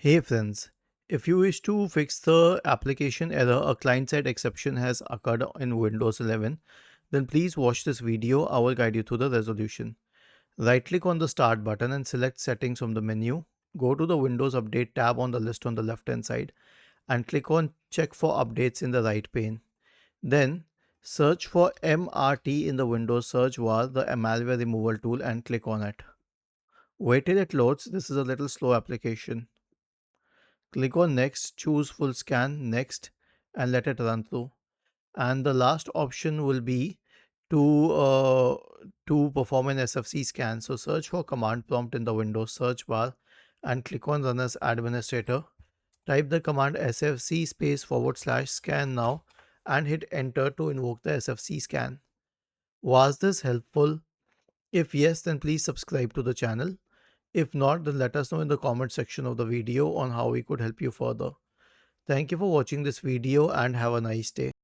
Hey friends, if you wish to fix the application error a client-side exception has occurred in Windows 11, then please watch this video. I will guide you through the resolution. Right-click on the Start button and select Settings from the menu. Go to the Windows Update tab on the list on the left-hand side and click on Check for Updates in the right pane. Then search for MRT in the Windows search bar, the malware removal tool, and click on it. Wait till it loads. This is a little slow application. Click on Next, choose Full Scan, Next, and let it run through. And the last option will be to perform an SFC scan. So search for command prompt in the Windows search bar and click on Run as Administrator. Type the command SFC /scan now and hit enter to invoke the SFC scan. Was this helpful? If yes, then please subscribe to the channel. If not, then let us know in the comment section of the video on how we could help you further. Thank you for watching this video and have a nice day.